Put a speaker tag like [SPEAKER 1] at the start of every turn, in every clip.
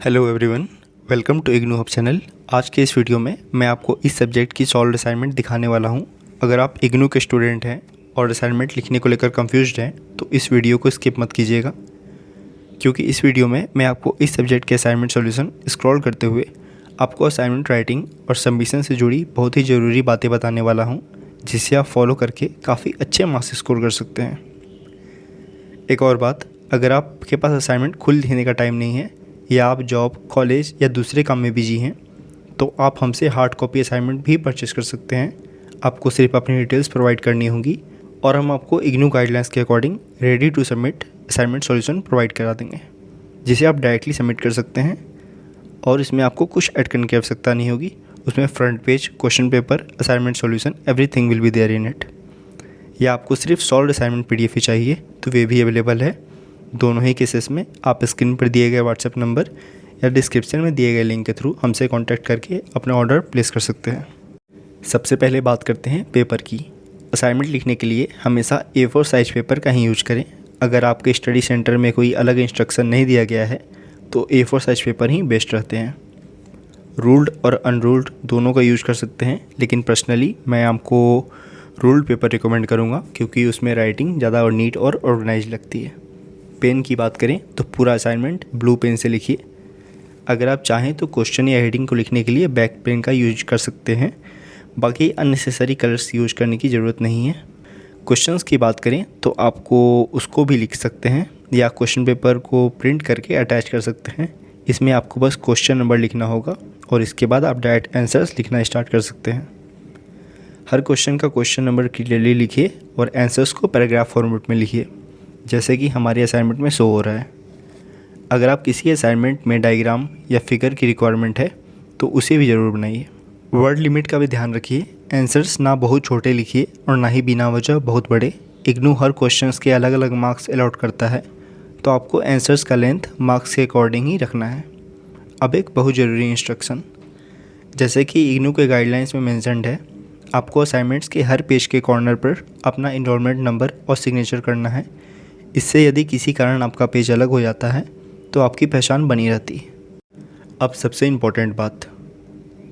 [SPEAKER 1] Hello everyone, welcome to IGNOU hub channel. आज के इस वीडियो में मैं आपको इस सब्जेक्ट की सॉल्व असाइनमेंट दिखाने वाला हूं। अगर आप इग्नू के स्टूडेंट हैं और असाइनमेंट लिखने को लेकर कंफ्यूज्ड हैं तो इस वीडियो को स्किप मत कीजिएगा, क्योंकि इस वीडियो में मैं आपको इस सब्जेक्ट के असाइनमेंट सॉल्यूशन स्क्रॉल करते हुए आपको असाइनमेंट राइटिंग और सबमिशन से जुड़ी बहुत ही ज़रूरी बातें बताने वाला हूँ, जिसे आप फॉलो करके काफ़ी अच्छे मार्क्स स्कोर कर सकते हैं। एक और बात, अगर आपके पास असाइनमेंट खुद लिखने का टाइम नहीं है या आप जॉब, कॉलेज या दूसरे काम में बिजी हैं तो आप हमसे हार्ड कॉपी असाइनमेंट भी परचेस कर सकते हैं। आपको सिर्फ अपनी डिटेल्स प्रोवाइड करनी होगी और हम आपको इग्नू गाइडलाइंस के according ready to submit assignment solution provide करा देंगे, जिसे आप डायरेक्टली सबमिट कर सकते हैं और इसमें आपको कुछ ऐड करने की आवश्यकता नहीं होगी। उसमें front page, question paper, assignment solution, everything will be there in it. या आपको सिर्फ सॉल्व असाइनमेंट PDF ही चाहिए तो वे भी अवेलेबल है। दोनों ही केसेस में आप स्क्रीन पर दिए गए व्हाट्सएप नंबर या डिस्क्रिप्शन में दिए गए लिंक के थ्रू हमसे कांटेक्ट करके अपना ऑर्डर प्लेस कर सकते हैं। सबसे पहले बात करते हैं पेपर की। असाइनमेंट लिखने के लिए हमेशा A4 साइज पेपर का ही यूज करें। अगर आपके स्टडी सेंटर में कोई अलग इंस्ट्रक्शन नहीं दिया गया है तो A4 साइज पेपर ही बेस्ट रहते हैं। रूल्ड और अनरूल्ड दोनों का यूज कर सकते हैं, लेकिन पर्सनली मैं आपको रूल्ड पेपर रिकमेंड करूँगा क्योंकि उसमें राइटिंग ज़्यादा और नीट और ऑर्गेनाइज लगती है। पेन की बात करें तो पूरा असाइनमेंट ब्लू पेन से लिखिए। अगर आप चाहें तो क्वेश्चन या हेडिंग को लिखने के लिए ब्लैक पेन का यूज कर सकते हैं। बाकी अननेसेसरी कलर्स यूज करने की ज़रूरत नहीं है। क्वेश्चंस की बात करें तो आपको उसको भी लिख सकते हैं या क्वेश्चन पेपर को प्रिंट करके अटैच कर सकते हैं। इसमें आपको बस क्वेश्चन नंबर लिखना होगा और इसके बाद आप डायरेक्ट आंसर्स लिखना स्टार्ट कर सकते हैं। हर क्वेश्चन का क्वेश्चन नंबर क्लियरली लिखिए और आंसर्स को पैराग्राफ फॉर्मेट में लिखिए, जैसे कि हमारे असाइनमेंट में शो हो रहा है। अगर आप किसी असाइनमेंट में डायग्राम या फिगर की रिक्वायरमेंट है तो उसे भी ज़रूर बनाइए। वर्ड लिमिट का भी ध्यान रखिए। आंसर्स ना बहुत छोटे लिखिए और ना ही बिना वजह बहुत बड़े। इग्नू हर क्वेश्चंस के अलग अलग मार्क्स अलॉट करता है, तो आपको आंसर्स का लेंथ मार्क्स के अकॉर्डिंग ही रखना है। अब एक बहुत ज़रूरी इंस्ट्रक्शन, जैसे कि इग्नू के गाइडलाइंस में मेंशन्ड है, आपको असाइनमेंट्स के हर पेज के कॉर्नर पर अपना इनरोलमेंट नंबर और सिग्नेचर करना है। इससे यदि किसी कारण आपका पेज अलग हो जाता है तो आपकी पहचान बनी रहती है। अब सबसे इम्पोर्टेंट बात,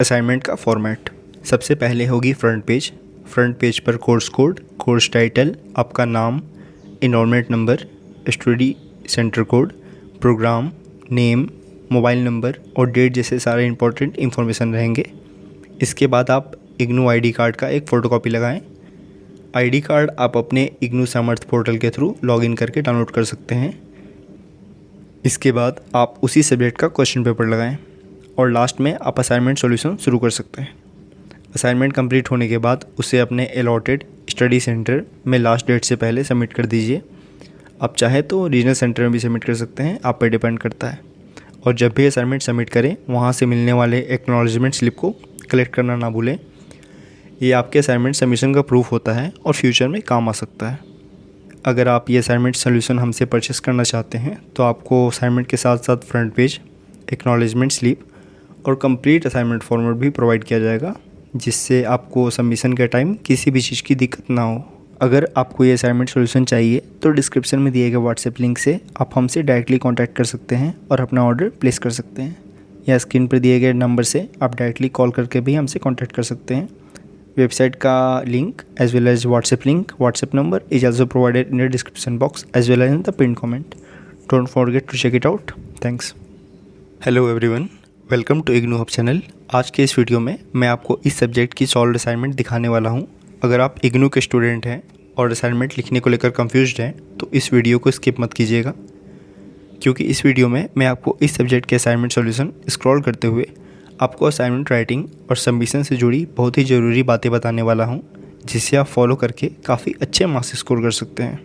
[SPEAKER 1] असाइनमेंट का फॉर्मेट। सबसे पहले होगी फ्रंट पेज। फ्रंट पेज पर कोर्स कोड, कोर्स टाइटल, आपका नाम, enrolment number, study centre code, programme name, mobile number और डेट जैसे सारे इंपॉर्टेंट इन्फॉर्मेशन रहेंगे। इसके बाद आप इग्नू ID कार्ड का एक फ़ोटोकॉपी लगाएं। ID कार्ड आप अपने इग्नू सामर्थ पोर्टल के थ्रू लॉगिन करके डाउनलोड कर सकते हैं। इसके बाद आप उसी सब्जेक्ट का क्वेश्चन पेपर लगाएं और लास्ट में आप असाइनमेंट सॉल्यूशन शुरू कर सकते हैं। असाइनमेंट कंप्लीट होने के बाद उसे अपने अलॉटेड स्टडी सेंटर में लास्ट डेट से पहले सबमिट कर दीजिए। आप चाहे तो रीजनल सेंटर में भी सबमिट कर सकते हैं, आप पर डिपेंड करता है। और जब भी असाइनमेंट सबमिट करें वहाँ से मिलने वाले एक्नॉलेजमेंट स्लिप को कलेक्ट करना ना भूलें। ये आपके असाइनमेंट सबमिशन का प्रूफ होता है और फ्यूचर में काम आ सकता है। अगर आप ये असाइनमेंट सॉल्यूशन हमसे परचेस करना चाहते हैं तो आपको असाइनमेंट के साथ साथ फ्रंट पेज, एक्नॉलेजमेंट स्लिप और कंप्लीट असाइनमेंट फॉर्मेट भी प्रोवाइड किया जाएगा, जिससे आपको सबमिशन के टाइम किसी भी चीज़ की दिक्कत ना हो। अगर आपको ये असाइनमेंट सॉल्यूशन चाहिए तो डिस्क्रिप्शन में दिए गए व्हाट्सएप लिंक से आप हमसे डायरेक्टली कॉन्टैक्ट कर सकते हैं और अपना ऑर्डर प्लेस कर सकते हैं, या स्क्रीन पर दिए गए नंबर से आप डायरेक्टली कॉल करके भी हमसे कॉन्टैक्ट कर सकते हैं। वेबसाइट का link as well as WhatsApp link, WhatsApp number is also provided in the description box as well as in the pinned comment. Don't forget to check it out. Thanks. Hello everyone, welcome to IGNOU hub channel. आज के इस video में मैं आपको इस subject की solve assignment दिखाने वाला हूँ। अगर आप इग्नू के स्टूडेंट हैं और असाइनमेंट लिखने को लेकर कंफ्यूज्ड हैं तो इस वीडियो को स्किप मत कीजिएगा, क्योंकि इस वीडियो में मैं आपको इस सब्जेक्ट के असाइनमेंट सॉल्यूशन स्क्रॉल करते हुए आपको असाइनमेंट राइटिंग और सबमिशन से जुड़ी बहुत ही ज़रूरी बातें बताने वाला हूं, जिसे आप फॉलो करके काफ़ी अच्छे मार्क्स स्कोर कर सकते हैं।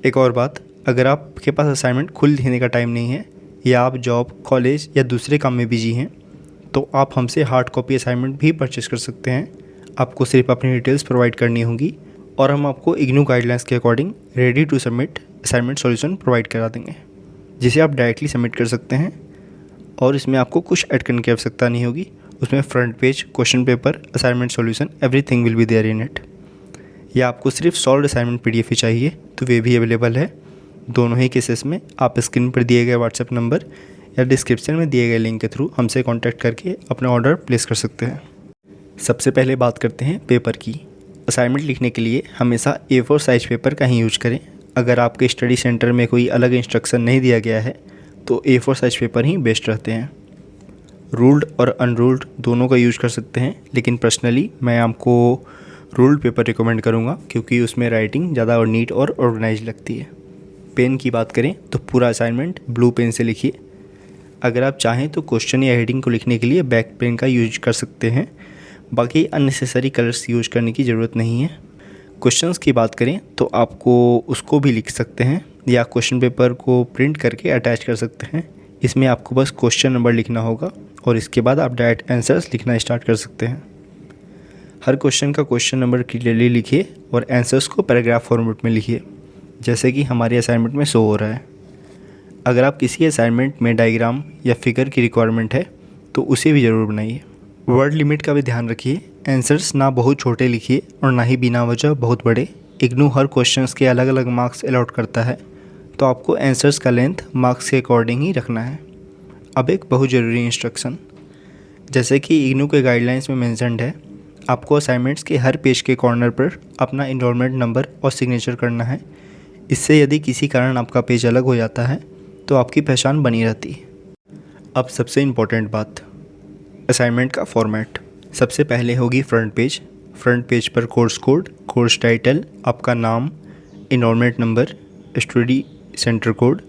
[SPEAKER 1] एक और बात, अगर आपके पास असाइनमेंट खुद लिखने का टाइम नहीं है या आप जॉब, कॉलेज या दूसरे काम में बिजी हैं तो आप हमसे हार्ड कॉपी असाइनमेंट भी परचेस कर सकते हैं। आपको सिर्फ अपनी डिटेल्स प्रोवाइड करनी होगी और हम आपको इग्नू गाइडलाइंस के according ready to submit assignment solution provide करा देंगे, जिसे आप डायरेक्टली सबमिट कर सकते हैं और इसमें आपको कुछ ऐड करने की आवश्यकता नहीं होगी। उसमें front page, question paper, assignment solution, everything will be there in it. या आपको सिर्फ सॉल्व असाइनमेंट PDF ही चाहिए तो वे भी अवेलेबल है। दोनों ही केसेस में आप स्क्रीन पर दिए गए व्हाट्सएप नंबर या डिस्क्रिप्शन में दिए गए लिंक के थ्रू हमसे कांटेक्ट करके अपना ऑर्डर प्लेस कर सकते हैं। सबसे पहले बात करते हैं पेपर की। असाइनमेंट लिखने के लिए हमेशा A4 साइज पेपर का ही यूज करें। अगर आपके स्टडी सेंटर में कोई अलग इंस्ट्रक्शन नहीं दिया गया है तो A4 साइज पेपर ही बेस्ट रहते हैं। रूल्ड और अनरूल्ड दोनों का यूज़ कर सकते हैं, लेकिन पर्सनली मैं आपको रूल्ड पेपर रिकमेंड करूँगा क्योंकि उसमें राइटिंग ज़्यादा और नीट और ऑर्गेनाइज लगती है। पेन की बात करें तो पूरा असाइनमेंट ब्लू पेन से लिखिए। अगर आप चाहें तो क्वेश्चन या हेडिंग को लिखने के लिए ब्लैक पेन का यूज कर सकते हैं, बाकी अननेसेसरी कलर्स यूज करने की ज़रूरत नहीं है। क्वेश्चंस की बात करें तो आपको उसको भी लिख सकते हैं या क्वेश्चन पेपर को प्रिंट करके अटैच कर सकते हैं। इसमें आपको बस क्वेश्चन नंबर लिखना होगा और इसके बाद आप डायरेक्ट आंसर्स लिखना स्टार्ट कर सकते हैं। हर क्वेश्चन का क्वेश्चन नंबर क्लियरली लिखिए और आंसर्स को पैराग्राफ फॉर्मेट में लिखिए, जैसे कि हमारे असाइनमेंट में शो हो रहा है। अगर आप किसी असाइनमेंट में डायग्राम या फिगर की रिक्वायरमेंट है तो उसे भी ज़रूर बनाइए। वर्ड लिमिट का भी ध्यान रखिए। आंसर्स ना बहुत छोटे लिखिए और ना ही बिना वजह बहुत बड़े। इग्नू हर क्वेश्चंस के अलग अलग मार्क्स अलॉट करता है, तो आपको आंसर्स का लेंथ मार्क्स के अकॉर्डिंग ही रखना है। अब एक बहुत ज़रूरी इंस्ट्रक्शन, जैसे कि इग्नू के गाइडलाइंस में मेंशन्ड है, आपको असाइनमेंट्स के हर पेज के कॉर्नर पर अपना इनरोलमेंट नंबर और सिग्नेचर करना है। इससे यदि किसी कारण आपका पेज अलग हो जाता है तो आपकी पहचान बनी रहती है। अब सबसे इम्पोर्टेंट बात, असाइनमेंट का फॉर्मेट। सबसे पहले होगी फ्रंट पेज। फ्रंट पेज पर कोर्स कोड, कोर्स टाइटल, आपका नाम, enrolment number, study centre code,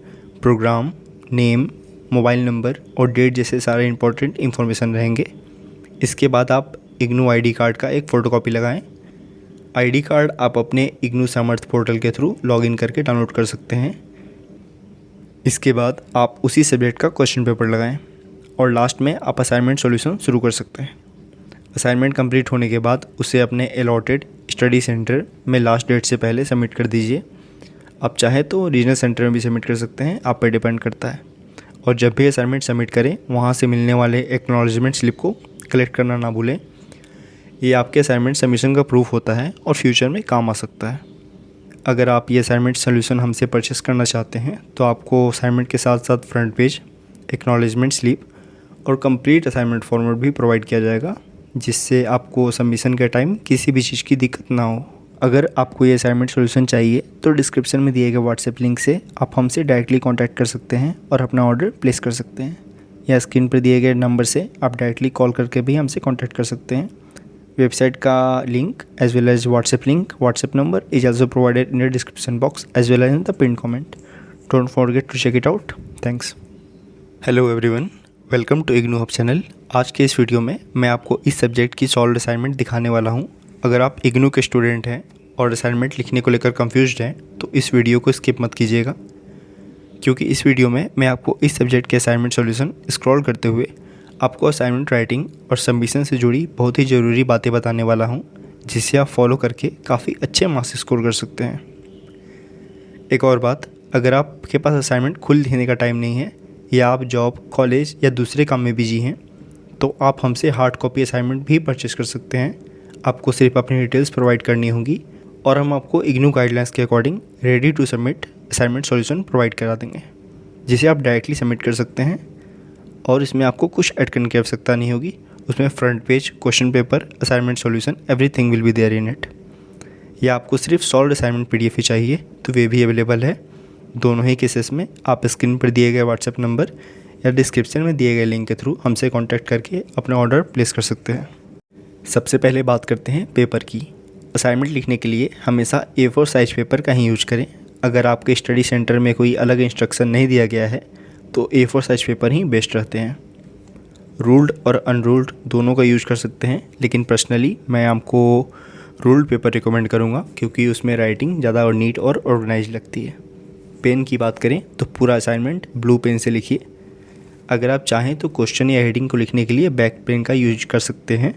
[SPEAKER 1] programme name, mobile number और डेट जैसे सारे इंपॉर्टेंट इन्फॉर्मेशन रहेंगे। इसके बाद आप इग्नू आईडी कार्ड का एक फ़ोटोकॉपी लगाएं। आईडी कार्ड आप अपने इग्नू सामर्थ पोर्टल के थ्रू लॉगिन करके डाउनलोड कर सकते हैं। इसके बाद आप उसी सब्जेक्ट का क्वेश्चन पेपर लगाएं और लास्ट में आप असाइनमेंट सॉल्यूशन शुरू कर सकते हैं। असाइनमेंट कंप्लीट होने के बाद उसे अपने अलॉटेड स्टडी सेंटर में लास्ट डेट से पहले सबमिट कर दीजिए। आप चाहे तो रीजनल सेंटर में भी सबमिट कर सकते हैं, आप पे डिपेंड करता है। और जब भी असाइनमेंट सबमिट करें वहाँ से मिलने वाले एक्नॉलेजमेंट स्लिप को कलेक्ट करना ना भूलें। ये आपके असाइनमेंट सबमिशन का प्रूफ होता है और फ्यूचर में काम आ सकता है। अगर आप ये असाइनमेंट सोल्यूशन हमसे परचेस करना चाहते हैं तो आपको असाइनमेंट के साथ साथ फ्रंट पेज, एक्नॉलेजमेंट स्लिप और कंप्लीट असाइनमेंट फॉर्मेट भी प्रोवाइड किया जाएगा, जिससे आपको सबमिशन के टाइम किसी भी चीज़ की दिक्कत ना हो। अगर आपको ये असाइनमेंट सॉल्यूशन चाहिए तो डिस्क्रिप्शन में दिए गए व्हाट्सएप लिंक से आप हमसे डायरेक्टली कांटेक्ट कर सकते हैं और अपना ऑर्डर प्लेस कर सकते हैं, या स्क्रीन पर दिए गए नंबर से आप डायरेक्टली कॉल करके भी हमसे कांटेक्ट कर सकते हैं। वेबसाइट का link as well as WhatsApp link, WhatsApp number is also provided in the description box as well as in the pin comment. Don't forget to check it out. Thanks. Hello everyone, welcome to IGNOU hub channel. आज के इस video में मैं आपको इस subject की solve assignment दिखाने वाला हूं। अगर आप इग्नू के स्टूडेंट हैं और असाइनमेंट लिखने को लेकर कंफ्यूज्ड हैं तो इस वीडियो को स्किप मत कीजिएगा, क्योंकि इस वीडियो में मैं आपको इस सब्जेक्ट के असाइनमेंट सॉल्यूशन स्क्रॉल करते हुए आपको असाइनमेंट राइटिंग और सबमिशन से जुड़ी बहुत ही ज़रूरी बातें बताने वाला हूँ, जिसे आप फॉलो करके काफ़ी अच्छे मार्क्स स्कोर कर सकते हैं। एक और बात, अगर आपके पास असाइनमेंट खुद लिखने का टाइम नहीं है या आप जॉब, कॉलेज या दूसरे काम में बिजी हैं तो आप हमसे हार्ड कॉपी असाइनमेंट भी परचेस कर सकते हैं। आपको सिर्फ अपनी डिटेल्स प्रोवाइड करनी होगी और हम आपको इग्नू गाइडलाइंस के according ready to submit assignment solution provide करा देंगे, जिसे आप डायरेक्टली सबमिट कर सकते हैं और इसमें आपको कुछ ऐड करने की आवश्यकता नहीं होगी। उसमें front page, question paper, assignment solution, everything will be there in it. या आपको सिर्फ सॉल्व असाइनमेंट PDF ही चाहिए तो वे भी अवेलेबल है। दोनों ही केसेस में आप स्क्रीन पर दिए गए व्हाट्सएप नंबर या डिस्क्रिप्शन में दिए गए लिंक के थ्रू हमसे कांटेक्ट करके अपना ऑर्डर प्लेस कर सकते हैं। सबसे पहले बात करते हैं पेपर की। असाइनमेंट लिखने के लिए हमेशा A4 साइज पेपर का ही यूज करें। अगर आपके स्टडी सेंटर में कोई अलग इंस्ट्रक्शन नहीं दिया गया है तो A4 साइज पेपर ही बेस्ट रहते हैं। रूल्ड और अनरूल्ड दोनों का यूज कर सकते हैं, लेकिन पर्सनली मैं आपको रूल्ड पेपर रिकमेंड करूँगा क्योंकि उसमें राइटिंग ज़्यादा और नीट और ऑर्गेनाइज लगती है। पेन की बात करें तो पूरा असाइनमेंट ब्लू पेन से लिखिए। अगर आप चाहें तो क्वेश्चन या हेडिंग को लिखने के लिए ब्लैक पेन का यूज कर सकते हैं,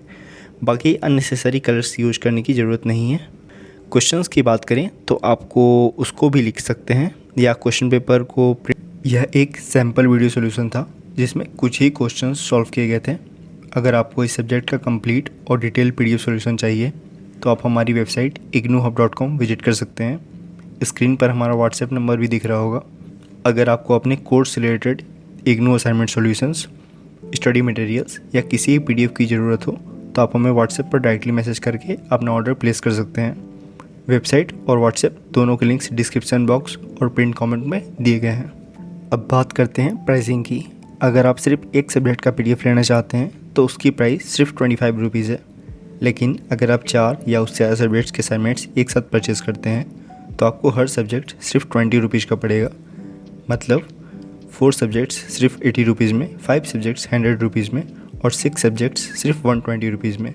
[SPEAKER 1] बाकी अननेसेसरी कलर्स यूज करने की ज़रूरत नहीं है। क्वेश्चंस की बात करें तो आपको उसको भी लिख सकते हैं या क्वेश्चन पेपर को यह एक सैम्पल वीडियो सोल्यूशन था जिसमें कुछ ही क्वेश्चंस सॉल्व किए गए थे। अगर आपको इस सब्जेक्ट का कंप्लीट और डिटेल PDF सोल्यूशन चाहिए तो आप हमारी वेबसाइट ignuhub.com विजिट कर सकते हैं। स्क्रीन पर हमारा व्हाट्सएप नंबर भी दिख रहा होगा। अगर आपको अपने कोर्स से related IGNOU assignment solutions, study materials या किसी भी PDF की ज़रूरत हो तो आप हमें व्हाट्सएप पर डायरेक्टली मैसेज करके अपना ऑर्डर प्लेस कर सकते हैं। वेबसाइट और व्हाट्सएप दोनों के लिंक्स डिस्क्रिप्शन बॉक्स और पिन कमेंट में दिए गए हैं। अब बात करते हैं प्राइसिंग की। अगर आप सिर्फ एक सब्जेक्ट का PDF लेना चाहते हैं तो उसकी प्राइस सिर्फ 25 रुपीज़ है। लेकिन अगर आप 4 या उससे ज़्यादा सब्जेक्ट्स के असाइनमेंट्स एक साथ परचेज़ करते हैं तो आपको हर सब्जेक्ट सिर्फ 20 रुपीज़ का पड़ेगा। मतलब 4 सब्जेक्ट्स सिर्फ 80 रुपीज़ में, 5 सब्जेक्ट्स 100 रुपीज़ में और 6 सब्जेक्ट्स सिर्फ 120 रुपीज़ में।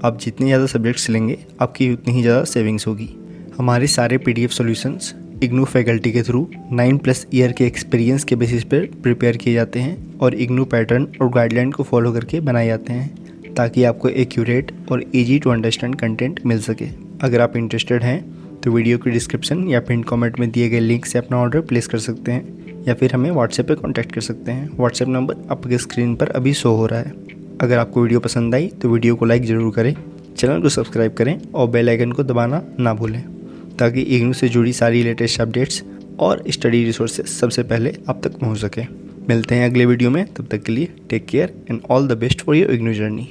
[SPEAKER 1] आप जितने ज़्यादा सब्जेक्ट्स लेंगे आपकी उतनी ही ज़्यादा सेविंग्स होगी। हमारे सारे PDF सॉल्यूशंस इग्नू फैकल्टी के थ्रू 9+ ईयर के एक्सपीरियंस के बेसिस पर प्रिपेयर किए जाते हैं और इग्नू पैटर्न और गाइडलाइन को फॉलो करके बनाए जाते हैं ताकि आपको एक्यूरेट और ईजी टू अंडरस्टैंड कंटेंट मिल सके। अगर आप इंटरेस्टेड हैं तो वीडियो की डिस्क्रिप्शन या पिन कमेंट में दिए गए लिंक से अपना ऑर्डर प्लेस कर सकते हैं या फिर हमें व्हाट्सएप पे कांटेक्ट कर सकते हैं। व्हाट्सएप नंबर आपके स्क्रीन पर अभी शो हो रहा है। अगर आपको वीडियो पसंद आई तो वीडियो को लाइक ज़रूर करें, चैनल को सब्सक्राइब करें और बेल आइकन को दबाना ना भूलें ताकि इग्नू से जुड़ी सारी लेटेस्ट अपडेट्स और स्टडी रिसोर्सेज सबसे पहले आप तक पहुंच सके। मिलते हैं अगले वीडियो में, तब तक के लिए take care and all the best for your IGNOU journey.